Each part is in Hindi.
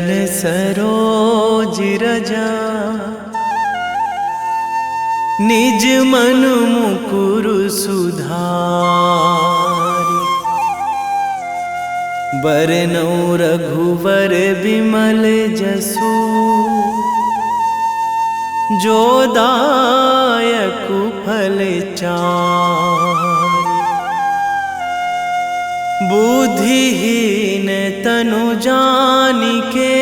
चरण सरोज रजा, निज मन मुकुर सुधारि। बरनौ रघुवर बिमल जसु, जो दायक फल चारि। बुद्धिहीन तनु जानिके,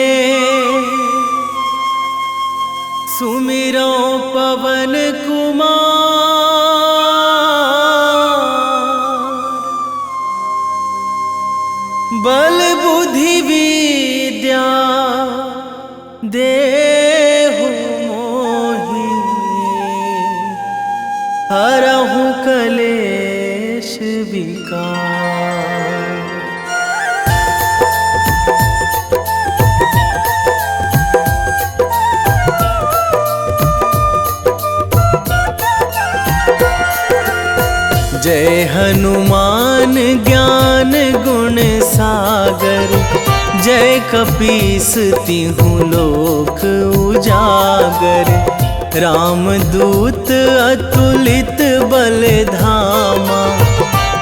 सुमिरो पवन कुमार। बल बुद्धि विद्या देहु मोहि, हरहु कलेश विकार। जय हनुमान ज्ञान गुण सागर, जय कपीस तिहु लोक उजागर। रामदूत अतुलित बल धामा,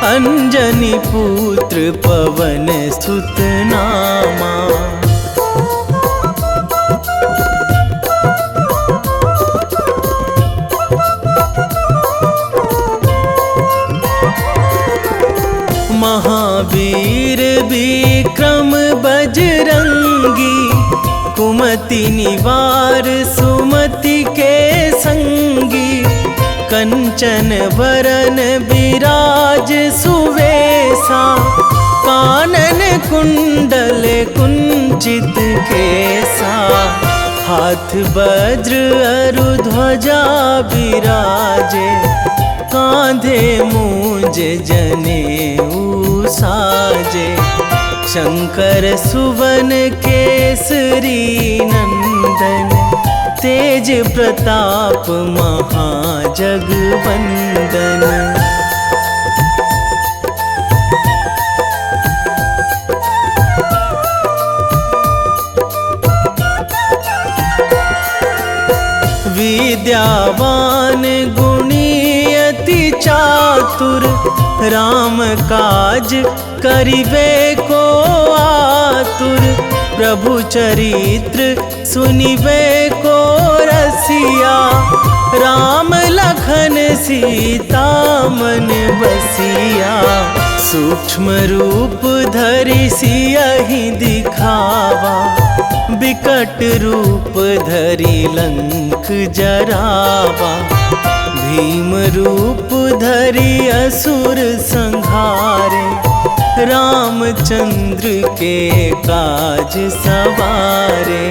अंजनी पुत्र पवन सुत नामा। महावीर विक्रम बजरंगी, कुमति निवार सुमति के संगी। कंचन वरन विराज सुवेशा, कानन कुंडल कुंचित केसा। हाथ वज्र अरु ध्वजा विराजे, कांधे मूंज जनेऊ साजे। शंकर सुवन केसरी नंदन, तेज प्रताप महाजगवंदन। विद्यावान गुणी अति चातुर, राम काज करिबे को आतुर। प्रभु चरित्र सुनिबे को रसिया, राम लखन सीता मन बसिया। सूक्ष्म रूप धरि सियहि दिखावा, बिकट रूप धरि लंक जरावा। भीम रूप धरि असुर संहारे, रामचंद्र के काज सवारे।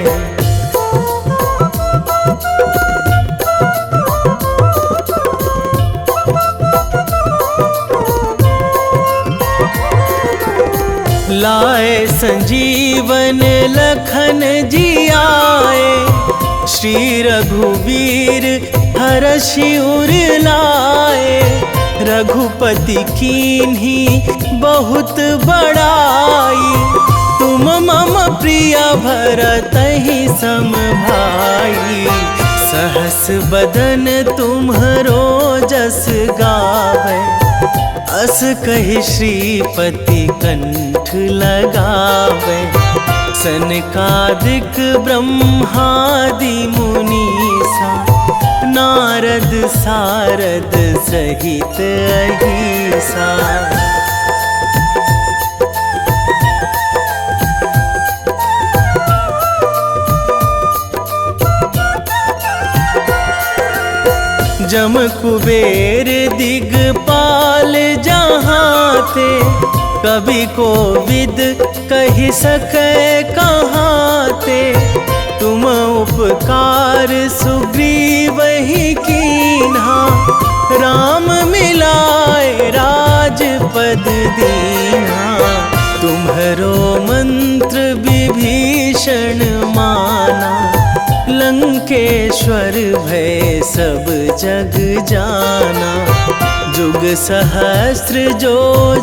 लाए संजीवन लखन जियाए, श्री रघुवीर हरषि उर लाए। रघुपति कीन्ही बहुत बड़ाई, तुम मम प्रिय भरतहि सम भाई। सहस बदन तुम्हरो जस गावै, अस कहि श्रीपति कंठ लगावै। सनकादिक ब्रह्मादि मुनीसा, नारद सारद सहित अहिसा। जम कुबेर दिगपाल जहाँ थे, कवि कोविद कहि सकै कहाँ ते। तुम उपकार सुग्रीवहि कीन्हा, राम मिलाए राजपद दीन्हा। तुम्हरो मंत्र विभीषण माना, लंकेश्वर भय सब जग जाना। जुग सहस्त्र जो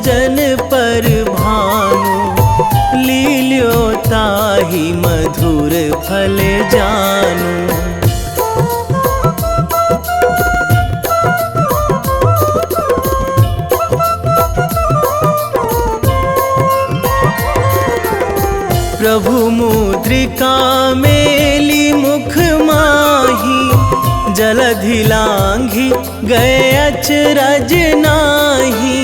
जन पर भानु, लील्यो ताहि मधुर फल जानू। प्रभु मुद्रिका मेली मुख माही, जलधि लांघी गए अचरज नाही।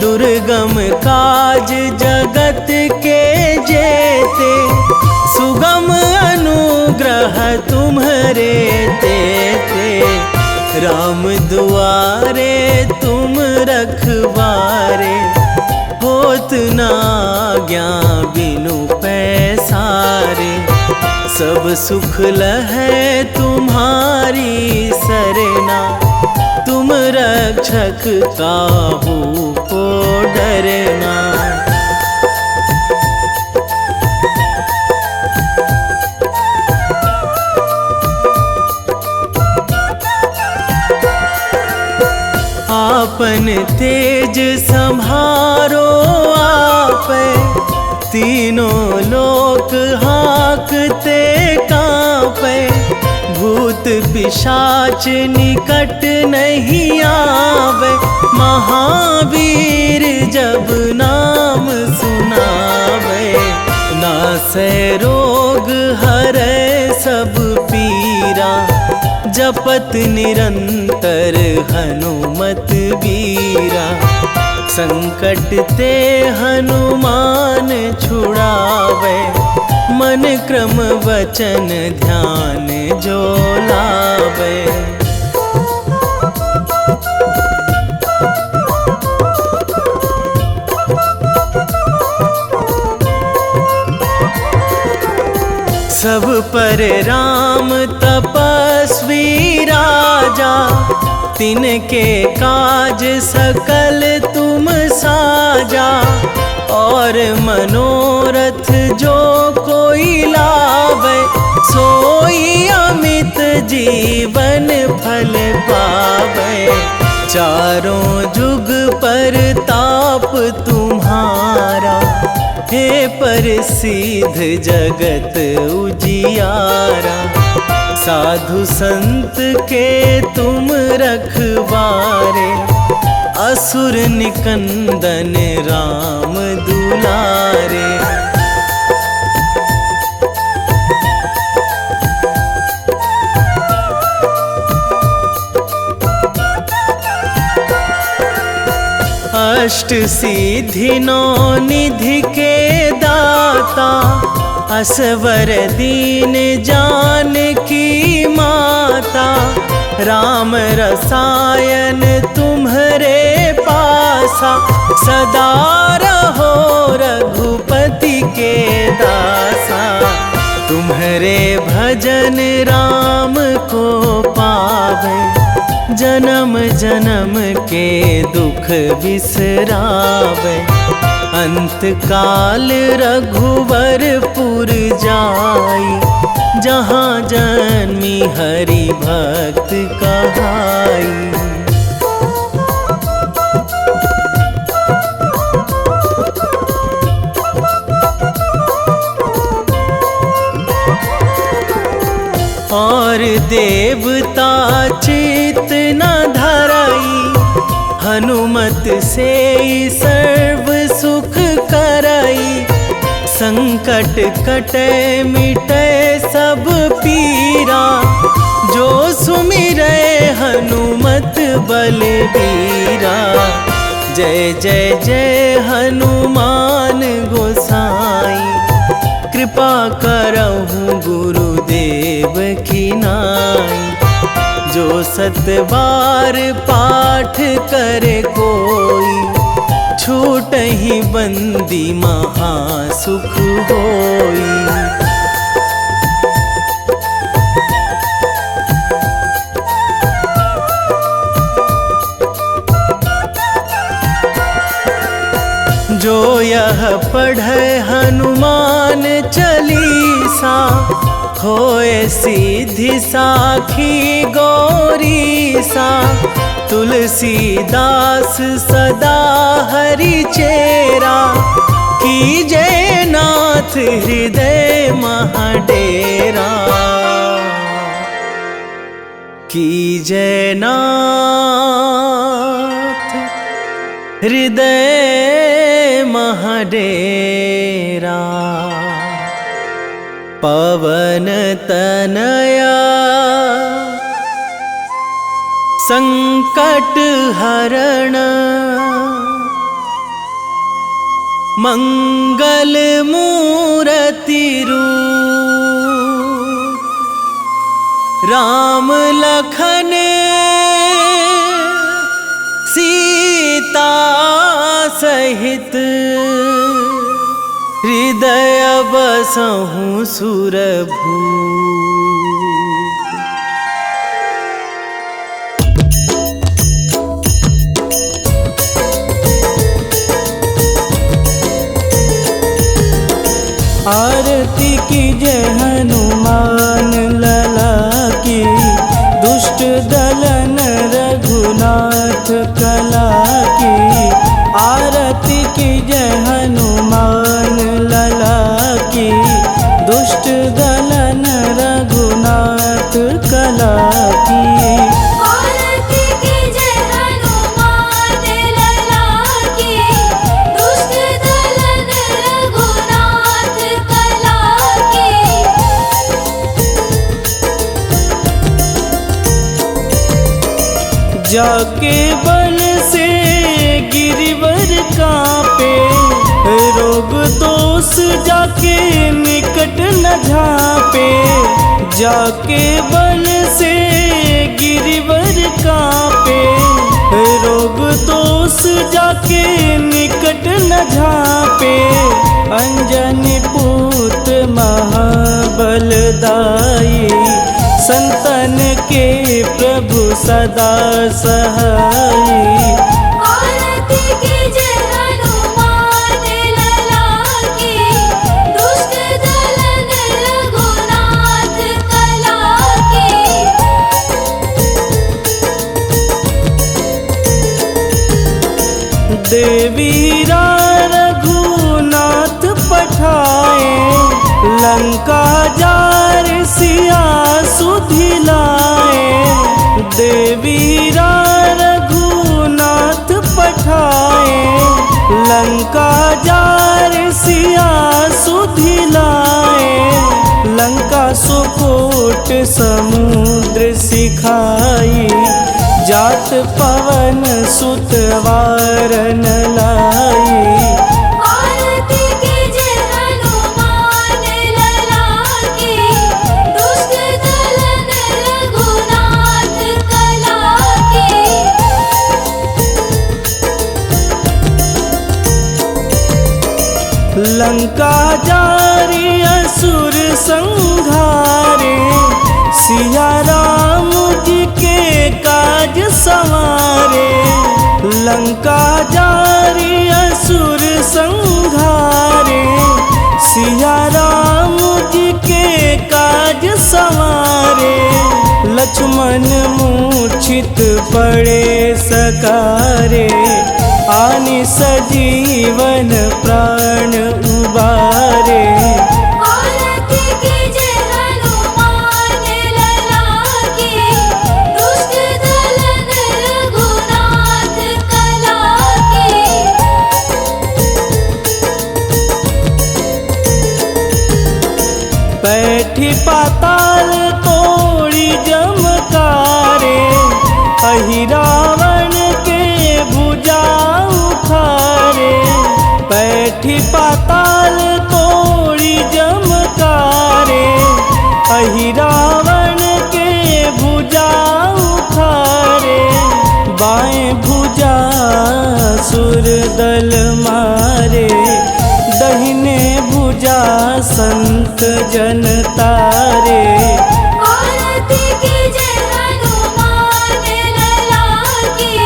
दुर्गम काज जगत के जेते, सुगम अनुग्रह तुम्हरे तेते। राम दुआरे तुम रखवारे, होत न आज्ञा बिनु पैसारे। सब सुख लहै तुम्हारी सरना, तुम रक्षक काहू को डरना। आपन तेज संभारो आपै, तीनों लोक हाँकते कांपै। भूत पिशाच निकट नहीं आवे, महावीर जब नाम सुनावे। नासै रोग हरै सब पीरा, जपत निरंतर हनुमत बीरा। संकट ते हनुमान छुड़ावे, मन क्रम वचन ध्यान जो लावे। सब पर राम तपस्वी राजा, तिनके काज सकल तुम साजा। और मनोरथ जो कोई लावे, सोई अमित जीवन फल पावे। चारों जुग पर ताप तुम्हारा, हे प्रसिद्ध जगत उजियारा। साधु संत के तुम रखवारे, असुर निकंदन राम दुलारे। अष्ट सिद्धि नौ निधि के दाता, असवर दीन जानकी माता। राम रसायन तुम्हरे पासा, सदा रहो रघुपति के दासा। तुम्हरे भजन राम को पावे, जन्म जन्म के दुख बिसरावे। अंत काल रघुवरपुर जाई, जहाँ जन्मी हरि भक्त कहाई। और देवता चित न धराई, हनुमत से सर्व सुख कराई। संकट कटे मिटे सब पीरा, जो सुमिरै हनुमत बलबीरा। जय जय जय हनुमान गोसाई, कृपा करहु गुरुदेव की नाई। जो सत बार पाठ करे कोई, छूटहि बंदी महासुख होई। जो यह पढ़े हनुमान चालीसा, होए सीधी साखी गौरीसा। तुलसीदास सदा हरि चेरा, कीजय नाथ हृदय महाडेरा, कीजय नाथ हृदय महाडेरा। पवन तनया संकट हरण, मंगल मूर्ति रूप, राम लखन सीता सहित, हृदय बसहु सुरभूप। आरती कीजय हनुमान लला की, दुष्ट दलन रघुनाथ कला की। आरती कीजय हनुमान लला की, दुष्ट दलन रघुनाथ कला की। आरती कीजय हनुमान लला की, दुष्ट दलन रघुनाथ कला की। जाके बल से गिरिवर कांपे, रोग दोष जाके निकट न झांपे। जाके बल से गिरिवर कांपे, रोग दोष जाके निकट न झांपे। अंजनी पूत महाबलदाई, संतन के प्रभु सदा सहाई। आरती कीजय हनुमान लला की, दुष्ट दलन रघुनाथ कला की। देवीरा रघुनाथ पठाए, लंका जार सिया सुधिलाए। देवीरा रघुनाथ पठाए, लंका जार सिया सुधिलाए। लंका सुकोट समुद्र सिखाई, जात पवन सुत वारन लाई। आरती कीजय हनुमान लला की, दुष्ट दलन रघुनाथ कला की। लंका जारी असुर संहारे, सिया राम जी के काज संवारे। लंका जारी असुर संहारे, सिया राम जी के काज संवारे। लक्ष्मण मूर्छित पड़े सकारे, आनि सजीवन प्राण उबारे। आरती कीजय हनुमान लला की, दुष्ट दलन रघुनाथ कला की। बैठी पाताल तोड़ी जमकारे, अहि रावण के भुजा उखारे। बैठी पाताल तोड़ी जमकारे, अहि रावण के भुजा उखारे। बाएं भुजा सुर दल मारे, दहिने भुजा संत जन तारे। आरती कीजय हनुमान लला की,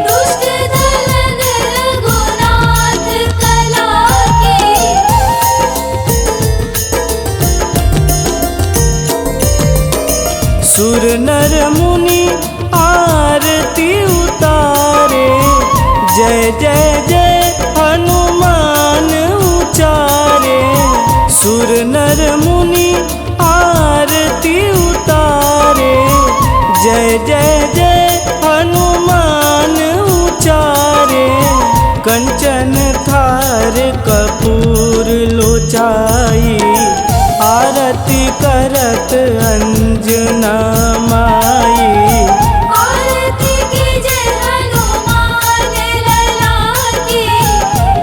दुष्ट दलन रघुनाथ कला की। सुर नर मुनि आरती उतारे, जय जय जय हनुमान सुर नर मुनि आरती उतारे, जय जय जय हनुमान उचारे। कंचन थार कपूर लोचाई, आरती करत अंजना माई। आरती कीजे हनुमान लला की,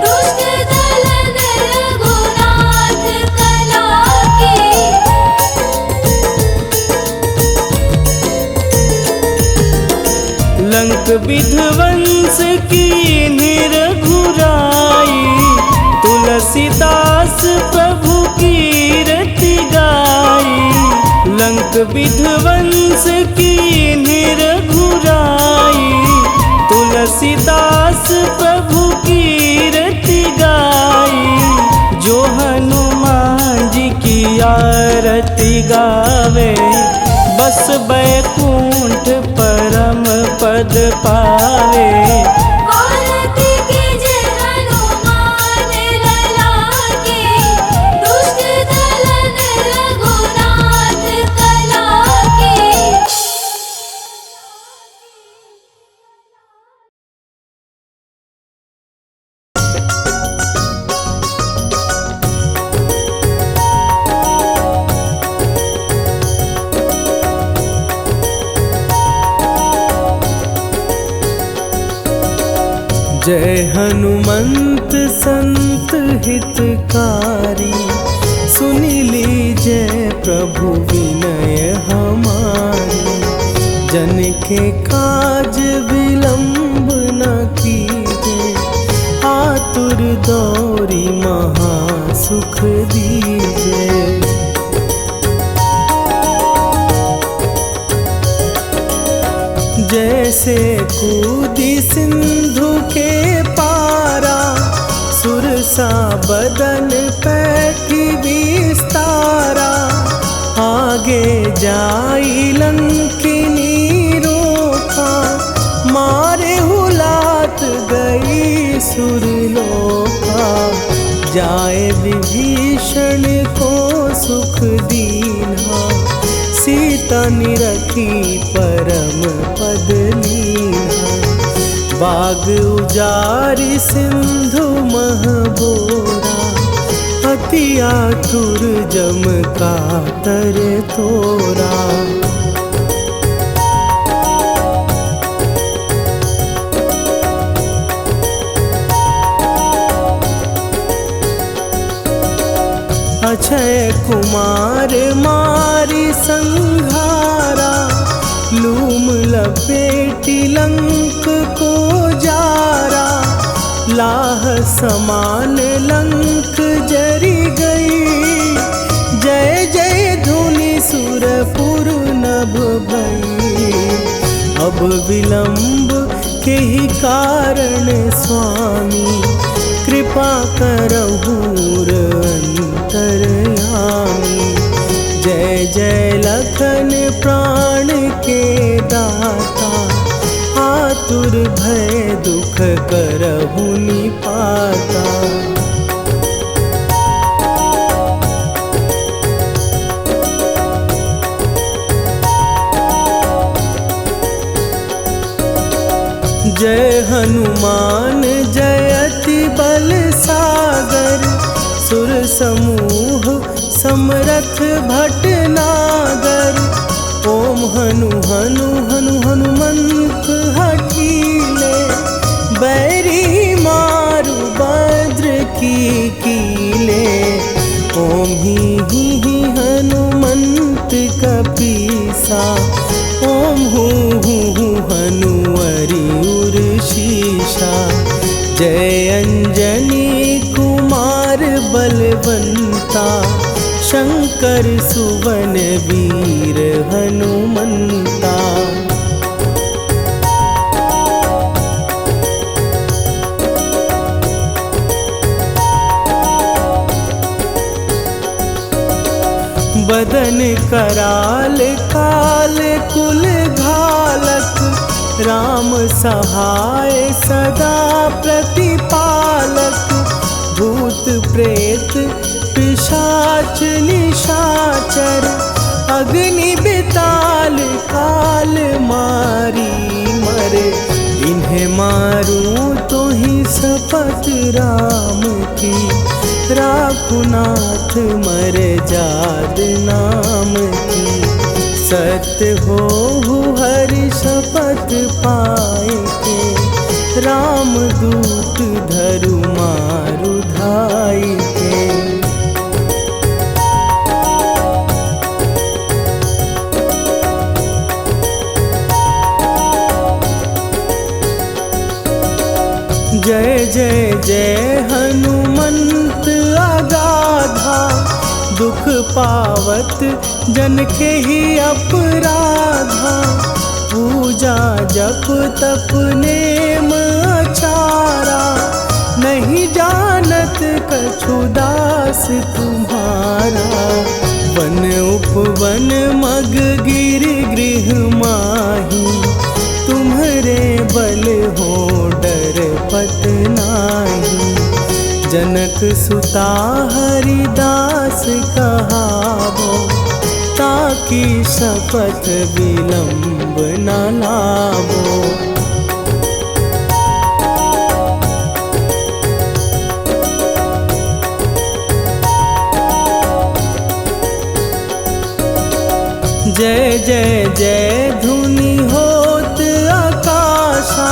दुष्ट दलन रघुनाथ कला की। लंक विध्वंस की निरघुराई, तुलसीदास प्रभु कीरति गाई। लंक विध्वंस की निरघुराई, तुलसीदास प्रभु कीरति गाई। जो हनुमान जी की आरती गावे, बस बैकुंठ परम पद पावे। आरती कीजे हनुमान लला की, दुष्ट दलन रघुनाथ कला की। जय हनुमंत संत हितकारी, सुनि लीजय प्रभु विनय हमारी। जन के काज विलंब न कीजे, आतुर दौरी महा सुख दीजे। जैसे कूदी सिंधु के पारा, सुरसा बदन पैठी विस्तारा। आगे जाई लंकिनी रोका, मारे हुलात गई सुरलोका। जाए विभीषण को सुख दीना, सीता निरखी परम पद लीना। बाग उजारि सिंधु महबोरा, अति आतुर जम कातर तोरा। अक्षय कुमार मारी संघारा, लूम लपेटी लंक को जारा। लाह समान लंक जरी गई, जय जय धुनि सुरपुर नभ भई। अब विलंब के ही कारण स्वामी, कृपा करहु अंतरयामी। जय जय लखन प्राण के दाता, आतुर भय दुख करहु निपाता। जय हनुमान जयति बल सागर, सुर समूह समरथ भटनागर। ओम हनु हनु हनु हनुमंत हठीले, बैरी मारु भद्र की कीले। ओम ही हनुमंत कपीसा, ओम हूँ हनुवरि उर शीशा। जय अंजनी कुमार बलवंता, शंकर सुवन वीर हनुमंता। बदन कराल काल कुल घालक, राम सहाय सदा प्रतिपालक। भूत प्रेत पिशाच निशाचर अग्नि बेताल काल मारी मरे। इन्हें मारूं तो ही शपथ राम की, राखुनाथ मर जाद नाम की। सत्य हो हरि शपथ पाए के, राम दूत धरु मारु धाई के। जय जय जय हनुमंत अगाधा, दुख पावत जन के ही अपराधा। पूजा जप तप नेम अचारा, नहीं जानत कछु दास तुम्हारा। वन उपवन मग गिर गृह माही, तुम्हरे बल हो डर पत नाही। जनक सुता हरिदास कहावो, ताकि शपथ विलंब न लावो। जय जय जय धुनि होत आकाशा,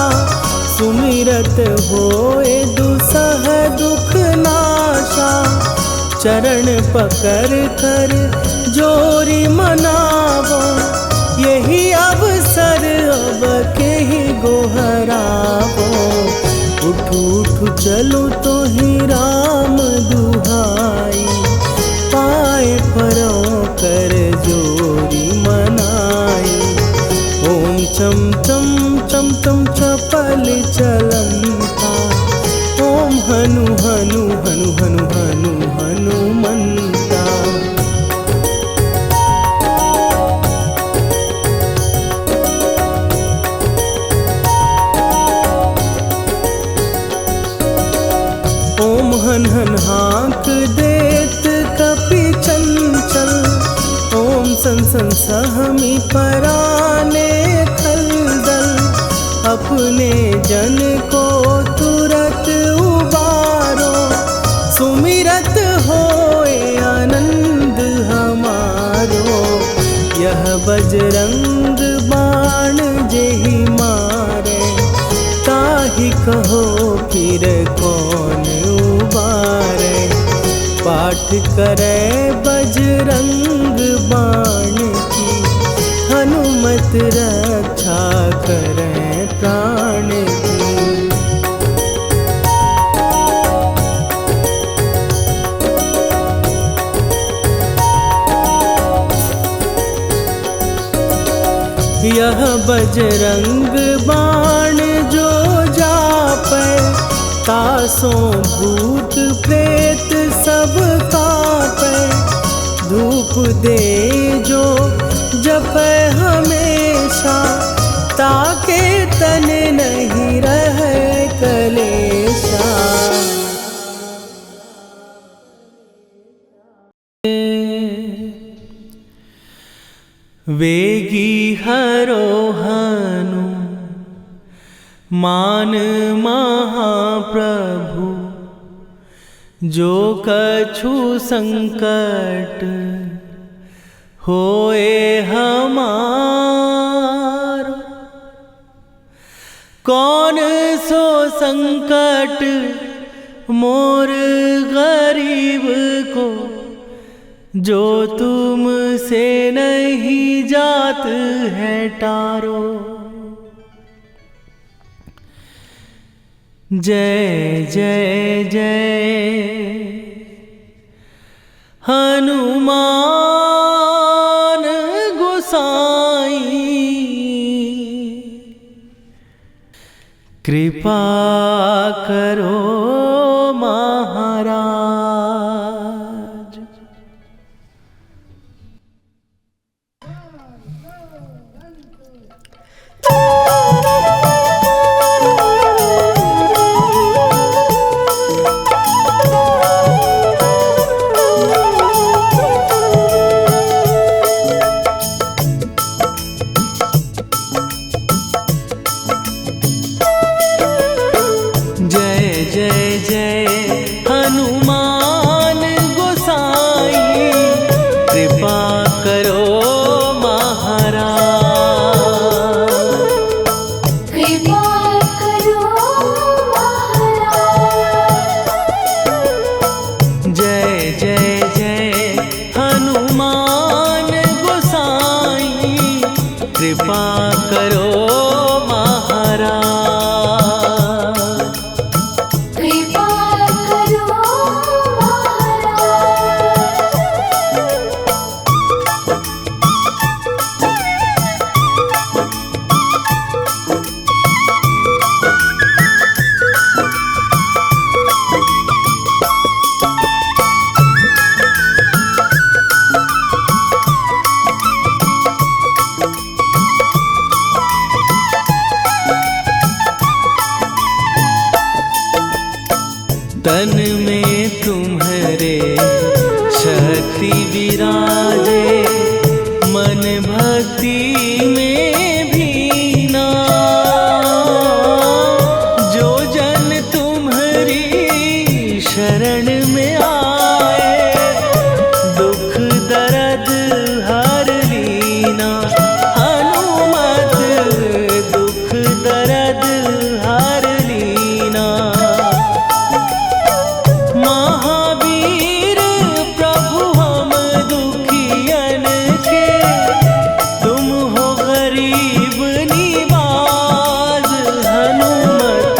सुमिरत होए दुसह दुख नाशा। चरण पकड़ कर जोरी मनावो, यही अवसर अब के ही गोहरावो। उठ उठ चलो तो ही राम दुहाई, पाए परों कर जोरी मनाई। ओम चम चम चम चम चपल चलंता, ओम हनु हनु हनु हनु हनु हनुमंता। ओम हन हन हाँक देत कपि चंचल, ओम सन सन सहमी पराने खलदल। अपने जन को तुरत उबारो, सुमिरत होए आनंद हमारो। यह बजरंग बाण जेहि मारे, ताहि कहो फिर कौन उबारे। पाठ करे बजरंग बाण की, हनुमत रक्षा करे प्राण की। यह बजरंग बाण जो जापै, तासों भूत प्रेत सब कापै। धूप दे जो जपै हमेशा, ताके तन नहीं रहे कलेशा। वेगी हरो हनु मान महाप्रभु, जो कछु संकट होए हमारो। कौन सो संकट मोर गरीब को, जो तुम से नहीं जात है टारो। जय जय जय हनुमान गोसाई, कृपा करो महाराज। करो महाराज। कृपा करो महाराज। जय जय जय हनुमान गोसाई, कृपा करो महाराज। कृपा करो तन में तुम्हारे शक्ति विराजे, मन भक्ति में भीना। जो जन तुम्हारी शरण में आए, दुख दर्द हर लीना। हनुमत दुख दर्द हर लीना। महावीर प्रभु हम दुखियन के, तुम हो गरीब निवाज। हनुमत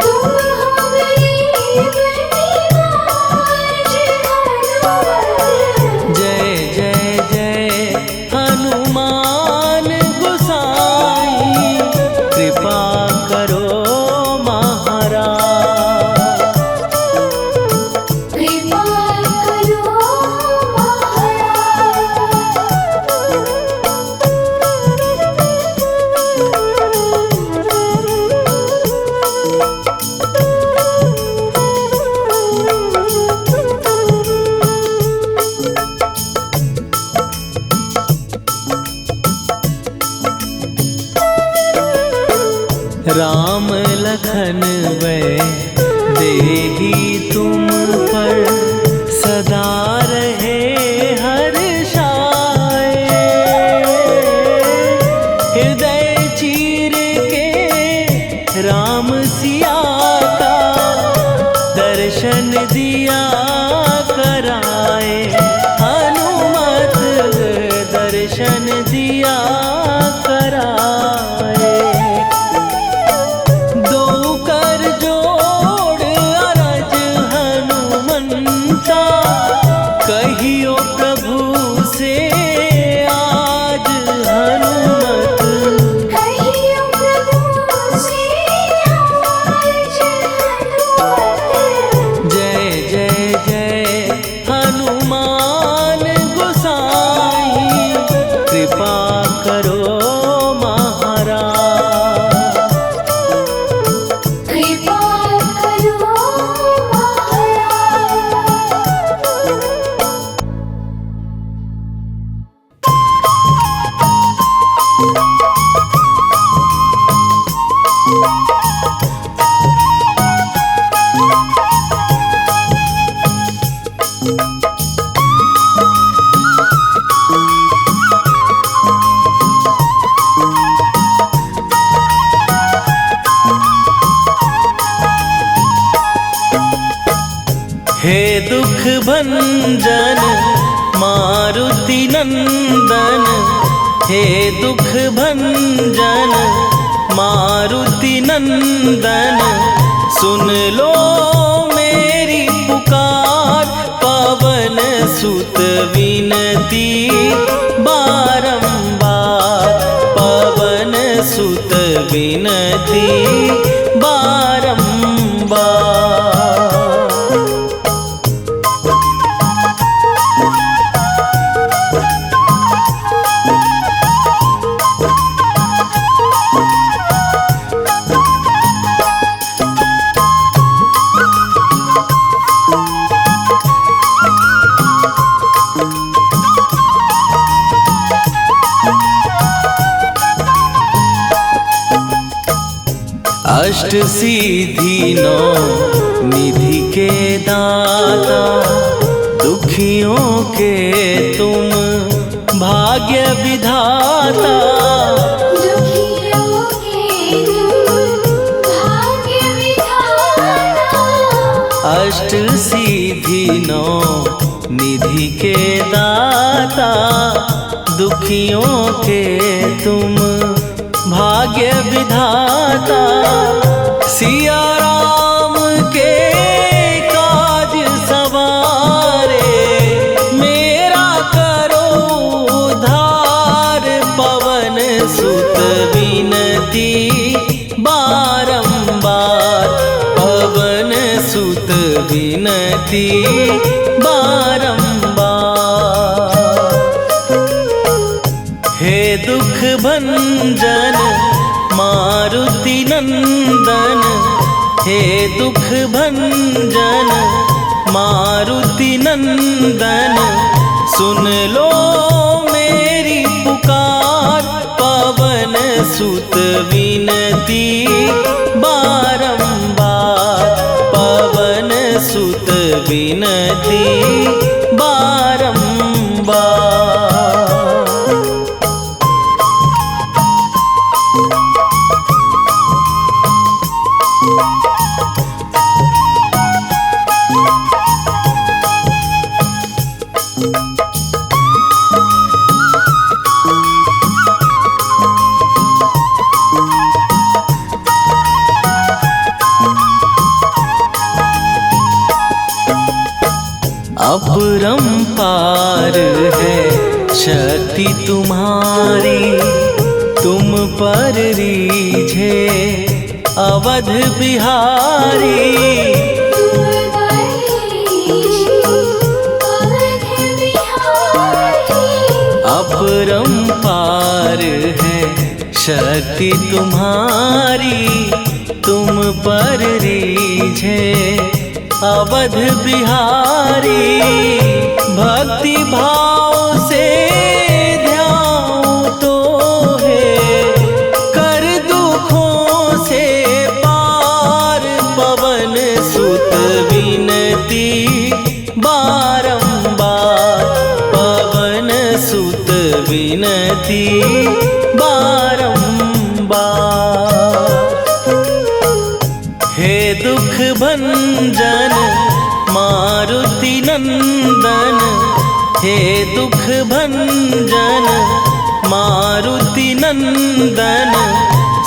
तुम हो गरीब निवाज। हनुमत जय जय जय हनुमान गोसाई, कृपा करो महाराज। कृपा करो राम लखन वै देही तुम पर, सदा रहे हर्षाए। हृदय चीर के राम सिया का, दर्शन दिया कराए। हनुमत दर्शन दिया कराए। दो कर जोड़ अरज हनुमंता, कहियो प्रभु से आज। हनुमत कहियो प्रभु से आज। हनुमत जय जय जय हनुमान गोसाई, कृपा करो महाराज। कृपा करो महाराज। हे दुख भंजन मारुति नंदन, हे दुख भंजन मारुति नंदन। सुन लो मेरी पुकार, पवन सुत विनती बारंबार। पवन सुत विनती बारंबार। अष्ट सिद्धि नौ निधि के दाता, दुखियों के तुम भाग्य विधाता दुखियों के तुम भाग्य विधाता। अष्ट सिद्धि नौ निधि के दाता दुखियों के तुम भाग्य विधाता। सिया राम के काज सवारे मेरा करो उद्धार। पवन सुत विनती बारंबार पवन सुत विनती बारंबार। हे दुख भंजन मारुति नंदन हे दुख भंजन मारुति नंदन सुन लो मेरी पुकार। पवन सुत विनती बारंबार पवन सुत विनती बारंबार। अपरंपार है शक्ति तुम्हारी तुम पर रीझे अवध बिहारी। अपरंपार है शक्ति तुम्हारी तुम पर रीझे अवध बिहारी। भक्ति भाव से ध्यान तो है कर दुखों से पार। पवन सुत विनती बारंबार पवन सुत विनती बारंबार। हे दुख भंजन मारुति नंदन हे दुख भंजन मारुति नंदन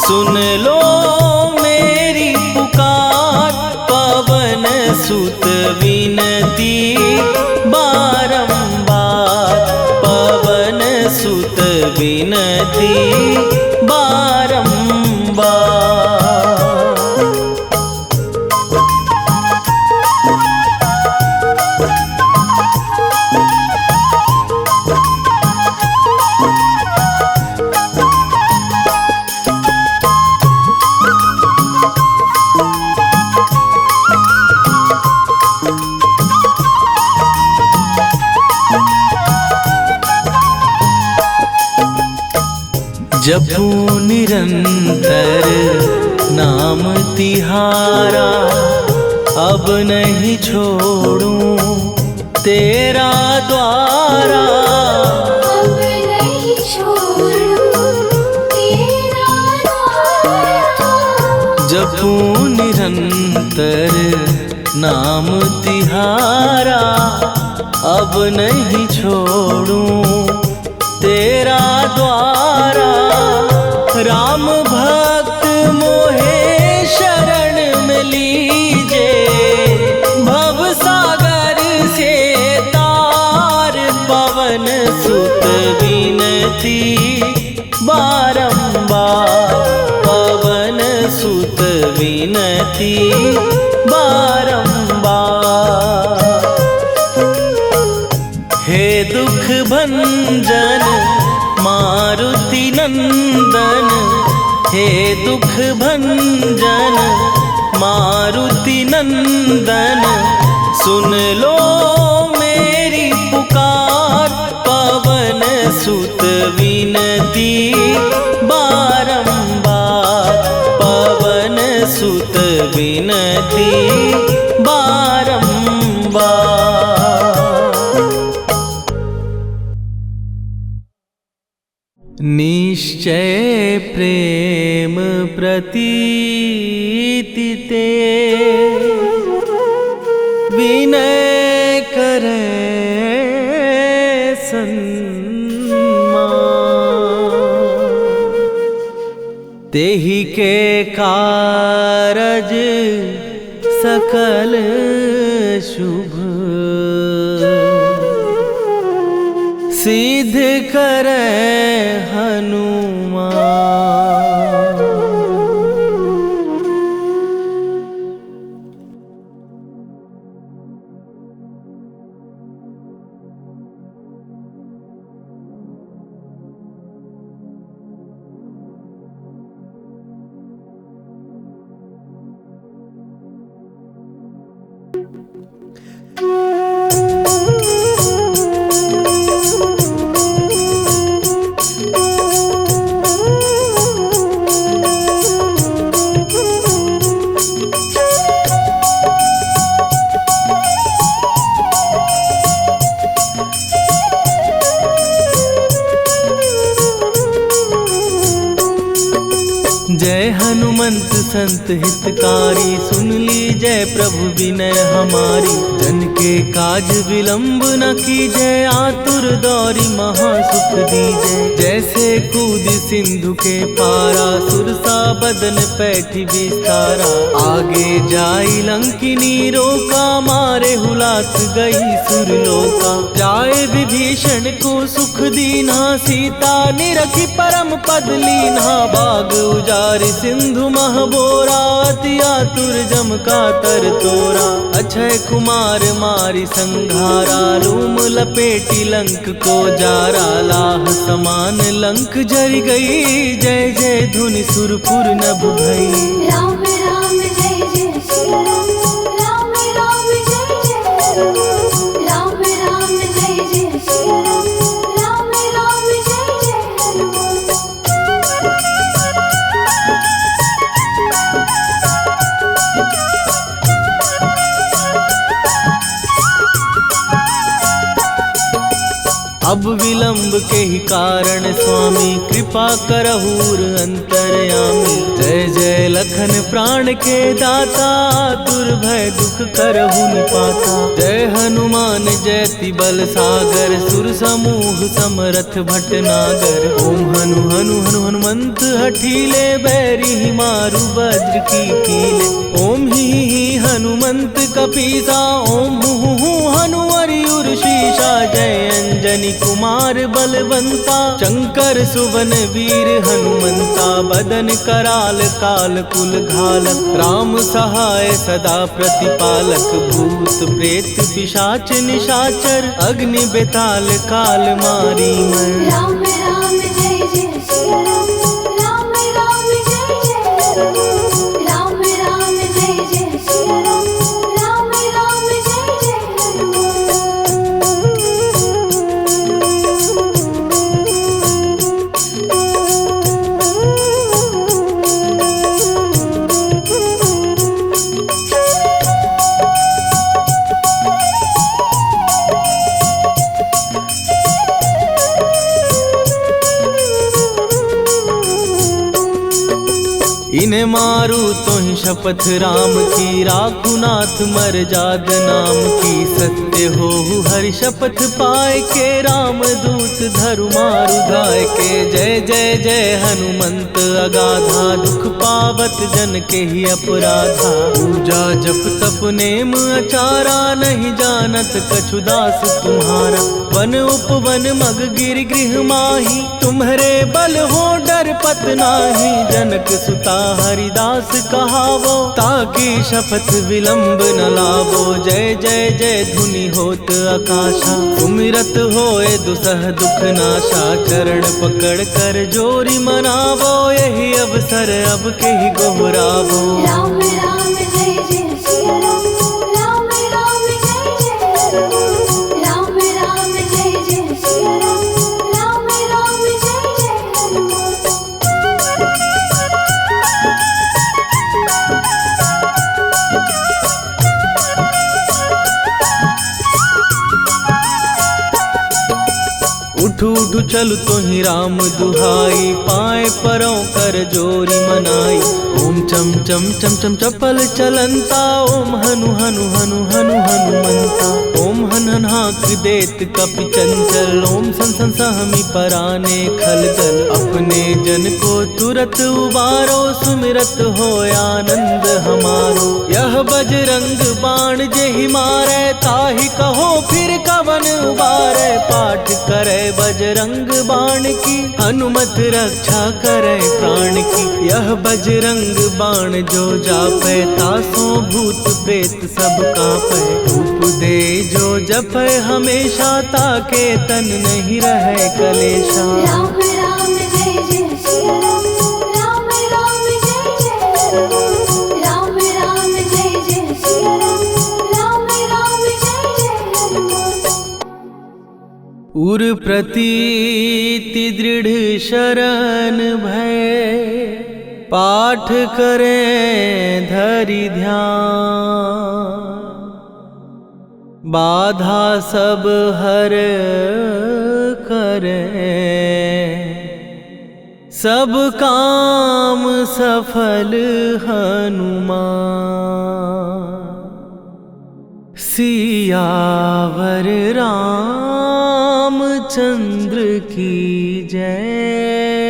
सुन लो मेरी पुकार। पवन सुत विनती बारंबार पवन सुत विनती बारंबार। जपू निरंतर नाम तिहारा अब नहीं छोड़ूं तेरा द्वारा। अब नहीं छोड़ूं तेरा द्वारा। जपू निरंतर नाम तिहारा अब नहीं छोड़ूं तेरा द्वारा। राम भक्त मोहे शरण में लीजे भव सागर से तार। पवन सुत विनती बारंबार पवन सुत विनती बारंबार। हे दुख भंजन मारुति नंदन हे दुख भंजन मारुति नंदन सुन लो मेरी पुकार। पवन सुत विनती बारंबार पवन सुत विनती बारंबार। निश्चय प्रेम प्रतीति ते विनय करे तेहि के कारज सकल शुभ सिद्ध करे हनुमान। जय हनुमंत संत हितकारी, सुन लीजय प्रभु विनय हमारी। जन के काज विलंब न कीजय, आतुर दौरी महासुख दीजय। जैसे कूद सिंधु के पारा, सुरसा बदन पैठी विस्तारा। आगे जाई लंकिनी रोका, मारे हुलाक गई सुरलोका। जाए विभीषण को सुख दीना, सीता निरखी परम पद लीना। बाग उजारि सिंधु महबोरा, अति आतुर जम का तर तोरा। अक्षय कुमार मारी संघारा, लूम लपेटी लंक को जारा। लाह समान लंक जरि गई, जय जय धुनि सुरपुर नभ भई। राम राम जय जय श्री राम, राम राम जय जय हनुमान। राम राम जय जय श्री राम, राम राम जय जय हनुमान। अब विलंब के ही कारण स्वामी, कृपा करहूर अंतरयामी। जय जय लखन प्राण के दाता, दुर्भय दुख करहु निपाता। जय हनुमान जयति बल सागर, सुर समूह समरथ भटनागर। ओम हनु हनु हनु हनुमंत हठीले, बैरी मारु वज्र की कीले। ओम ही हनुमंत कपीसा, ओम हु हनुमरि उर्शीषा। जय अंजनी कुमार बलवंता, शंकर सुवन वीर हनुमंता। बदन कराल काल कुल घालक, राम सहाय सदा प्रतिपालक। भूत प्रेत पिशाच निशाचर, अग्नि बेताल काल मारी मर। राम राम जय जय श्री राम, राम राम जय जय हनुमान। राम राम जय जय श्री राम, राम राम जय जय हनुमान। इन्हें मारू तो ही शपथ राम की, राखू नाथ मर जाद नाम की। सत्य हो हरि शपथ पाए के, राम दूत धरु मारु धाय के। जय जय जय हनुमंत अगाधा, दुख पावत जन के ही अपराधा। पूजा जप तप नेम अचारा, नहीं जानत कछु दास तुम्हारा। वन उपवन मग गिर गृह माही, तुम्हारे बल हो डर पत नाही। जनक सुता हरिदास कहावो, ताकि शपथ विलंब न लावो। जय जय जय धुनि होत आकाशा, सुमिरत होए दुसह दुख नाशा। चरण पकड़ कर जोरी मनावो, यही अवसर अब के ही गोहरावो। राम राम जय जय श्री राम, राम राम जय जय हनुमान। राम राम जय जय श्री राम, राम राम जय जय हनुमान। उठ उठ उठ चल तोहि राम दुहाई, पाए परों कर जोरी मनाई। ओम चम चम चम चम चपल चलंता, ओम हनु हनु हनु हनु हनुमंता। ओम हन हन हाँक देत कपि चंचल, ओम सन सन सहमी पराने खलदल। अपने जन को तुरत उबारो, सुमिरत हो आनंद हमारो। यह बजरंग बाण जेहि मारै, ताहि कहो फिर कवन उबारै। पाठ करे बजरंग बाण की, हनुमत रक्षा करे प्राण की। यह बजरंग बाण जो जापै, तासो भूत प्रेत सब कापै। धूप दे जो जपै हमेशा, ताके तन नहीं रहे कलेशा। राम राम जय जय सिया राम, राम राम जय जय हनुमान। राम राम जय जय सिया राम, राम राम जय जय हनुमान। उर प्रतीति दृढ़ शरण भय, पाठ करें धरि ध्यान। बाधा सब हर करें, सब काम सफल हनुमान। सियावर रामचंद्र की जय।